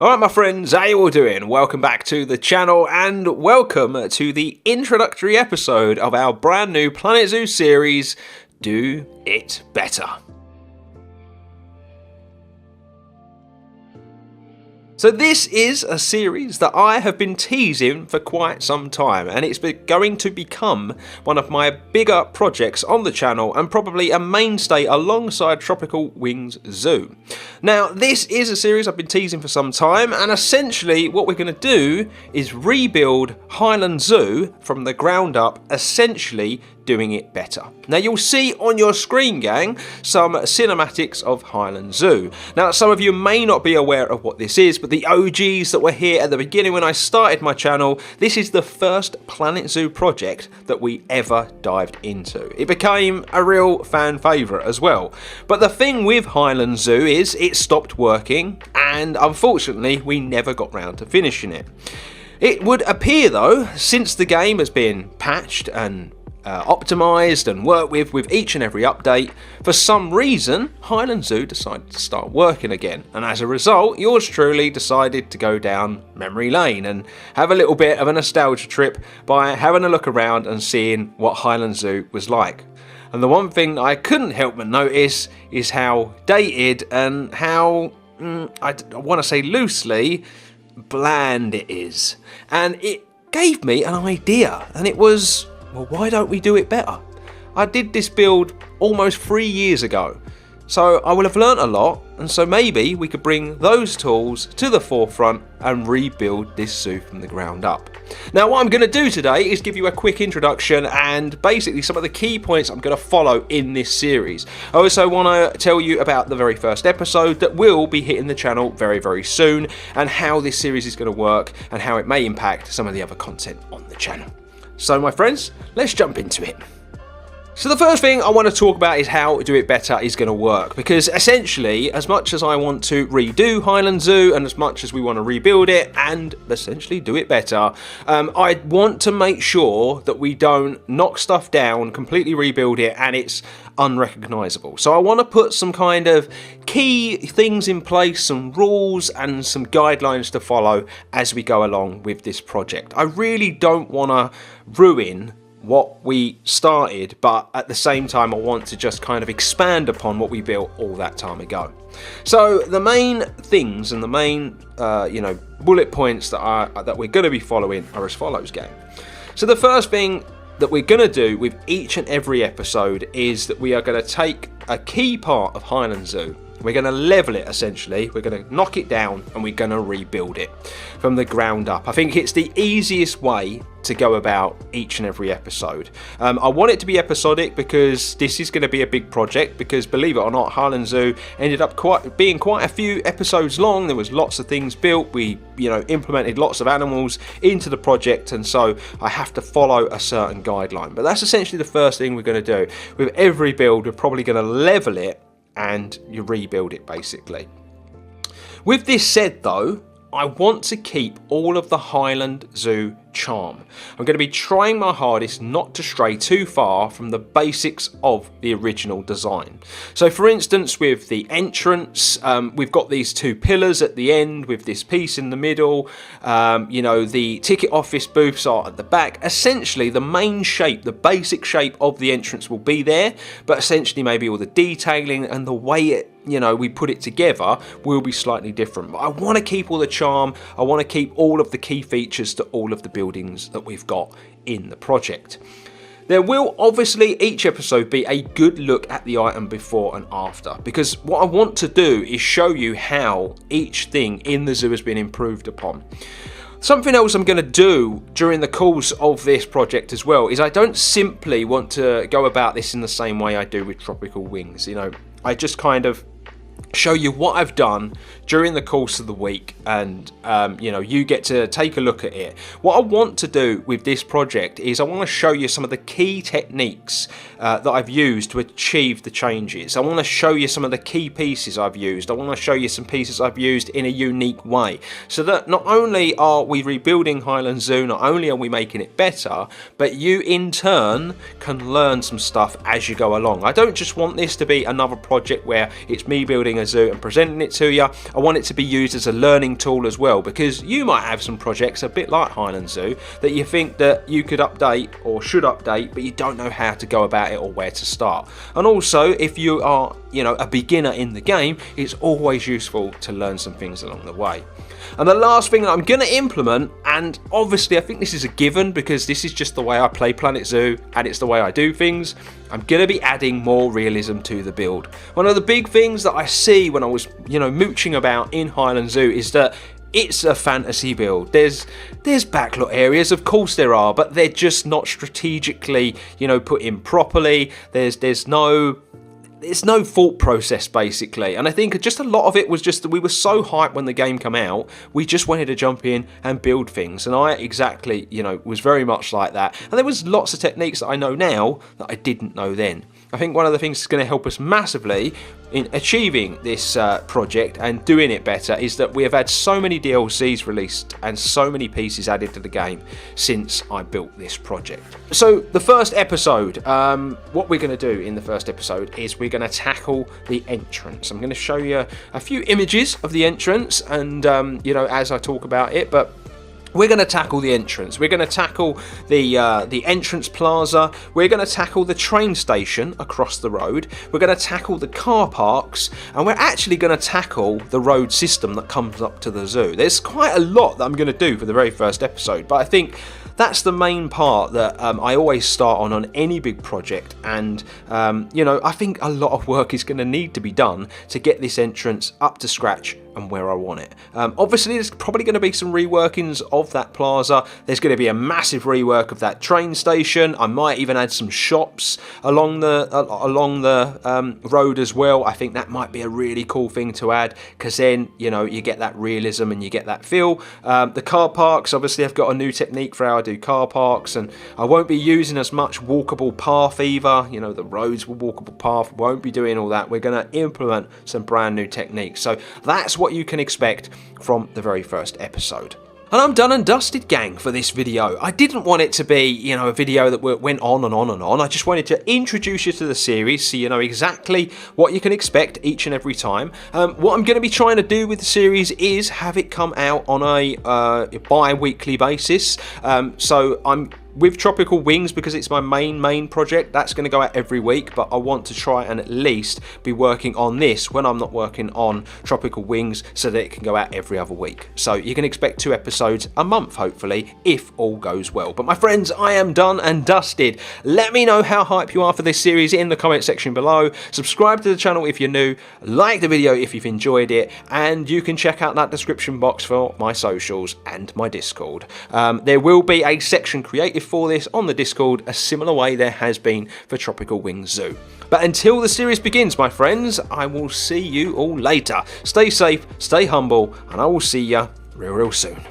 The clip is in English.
Alright my friends, how you all doing? Welcome back to the channel and welcome to the introductory episode of our brand new Planet Zoo series, Do It Better. So this is a series that I have been teasing for quite some time, and it's going to become one of my bigger projects on the channel and probably a mainstay alongside Tropical Wings Zoo. Now this is a series I've been teasing for some time, and essentially what we're going to do is rebuild Hyland Zoo from the ground up, essentially doing it better. Now you'll see on your screen, gang, some cinematics of Hyland Zoo. Now some of you may not be aware of what this is, but the OGs that were here at the beginning when I started my channel, this is the first Planet Zoo project that we ever dived into. It became a real fan favourite as well. But the thing with Hyland Zoo is it stopped working, and unfortunately we never got round to finishing it. It would appear though, since the game has been patched and optimised and worked with each and every update, for some reason Hyland Zoo decided to start working again, and as a result yours truly decided to go down memory lane and have a little bit of a nostalgia trip by having a look around and seeing what Hyland Zoo was like. And the one thing I couldn't help but notice is how dated and how, I want to say loosely, bland it is. And it gave me an idea, and it was, well, why don't we do it better? I did this build almost 3 years ago, so I will have learnt a lot, and so maybe we could bring those tools to the forefront and rebuild this zoo from the ground up. Now what I'm going to do today is give you a quick introduction and basically some of the key points I'm going to follow in this series. I also want to tell you about the very first episode that will be hitting the channel very soon, and how this series is going to work and how it may impact some of the other content on the channel. So my friends, let's jump into it. So the first thing I want to talk about is how Do It Better is going to work, because essentially as much as I want to redo Hyland Zoo and as much as we want to rebuild it and essentially do it better, I want to make sure that we don't knock stuff down, completely rebuild it and it's unrecognisable. So I want to put some kind of key things in place, some rules and some guidelines to follow as we go along with this project. I really don't want to ruin what we started, but at the same time I want to just kind of expand upon what we built all that time ago. So the main things and the main bullet points that we're going to be following are as follows, gang. So the first thing that we're going to do with each and every episode is that we are going to take a key part of Hyland Zoo, we're going to level it essentially, we're going to knock it down and we're going to rebuild it from the ground up. I think it's the easiest way to go about each and every episode. I want it to be episodic because this is going to be a big project, because believe it or not, Hyland Zoo ended up being quite a few episodes long. There was lots of things built, we implemented lots of animals into the project, and so I have to follow a certain guideline. But that's essentially the first thing we're going to do. With every build we're probably going to level it and you rebuild it basically. With this said though, I want to keep all of the Hyland Zoo charm. I'm going to be trying my hardest not to stray too far from the basics of the original design. So for instance, with the entrance, we've got these two pillars at the end with this piece in the middle. The ticket office booths are at the back. Essentially the main shape, the basic shape of the entrance will be there, but essentially maybe all the detailing and the way it we put it together will be slightly different. But I want to keep all the charm, I want to keep all of the key features to all of the buildings that we've got in the project. There will obviously each episode be a good look at the item before and after, because what I want to do is show you how each thing in the zoo has been improved upon. Something else I'm going to do during the course of this project as well is I don't simply want to go about this in the same way I do with Tropical Wings. I just kind of show you what I've done during the course of the week, and you get to take a look at it. What I want to do with this project is I want to show you some of the key techniques that I've used to achieve the changes. I want to show you some of the key pieces I've used. I want to show you some pieces I've used in a unique way, so that not only are we rebuilding Hyland Zoo, not only are we making it better, but you in turn can learn some stuff as you go along. I don't just want this to be another project where it's me building a zoo and presenting it to you. I want it to be used as a learning tool as well, because you might have some projects a bit like Hyland Zoo that you think that you could update or should update, but you don't know how to go about it or where to start. And also, if you are, a beginner in the game, it's always useful to learn some things along the way. And the last thing that I'm going to implement, and obviously I think this is a given because this is just the way I play Planet Zoo and it's the way I do things, I'm going to be adding more realism to the build. One of the big things that I see when I was, mooching about in Hyland Zoo is that it's a fantasy build. There's backlot areas, of course there are, but they're just not strategically, put in properly. There's no thought process basically, and I think just a lot of it was just that we were so hyped when the game came out, we just wanted to jump in and build things, and I exactly was very much like that. And there was lots of techniques that I know now that I didn't know then. I think one of the things that's going to help us massively in achieving this project and doing it better is that we have had so many DLCs released and so many pieces added to the game since I built this project. So the first episode, what we're going to do in the first episode is we're going to tackle the entrance. I'm going to show you a few images of the entrance and as I talk about it, but we're going to tackle the entrance. We're going to tackle the entrance plaza. We're going to tackle the train station across the road. We're going to tackle the car parks, and we're actually going to tackle the road system that comes up to the zoo. There's quite a lot that I'm going to do for the very first episode, but I think that's the main part that I always start on any big project, and I think a lot of work is going to need to be done to get this entrance up to scratch and where I want it. Obviously there's probably going to be some reworkings of that plaza. There's going to be a massive rework of that train station. I might even add some shops along the road as well. I think that might be a really cool thing to add, because then you get that realism and you get that feel. The car parks, obviously I've got a new technique for how I do car parks, and I won't be using as much walkable path either. The roads will walkable path, won't be doing all that. We're going to implement some brand new techniques. So that's what you can expect from the very first episode. And I'm done and dusted, gang, for this video. I didn't want it to be, a video that went on and on and on. I just wanted to introduce you to the series so you know exactly what you can expect each and every time. What I'm going to be trying to do with the series is have it come out on a bi-weekly basis. So I'm with Tropical Wings, because it's my main project, that's going to go out every week, but I want to try and at least be working on this when I'm not working on Tropical Wings, so that it can go out every other week. So you can expect 2 episodes a month, hopefully, if all goes well. But my friends, I am done and dusted. Let me know how hype you are for this series in the comment section below. Subscribe to the channel if you're new, like the video if you've enjoyed it, and you can check out that description box for my socials and my Discord. There will be a section created for this on the Discord, a similar way there has been for Tropical Wings Zoo. But until the series begins, my friends, I will see you all later. Stay safe, stay humble, and I will see you real soon.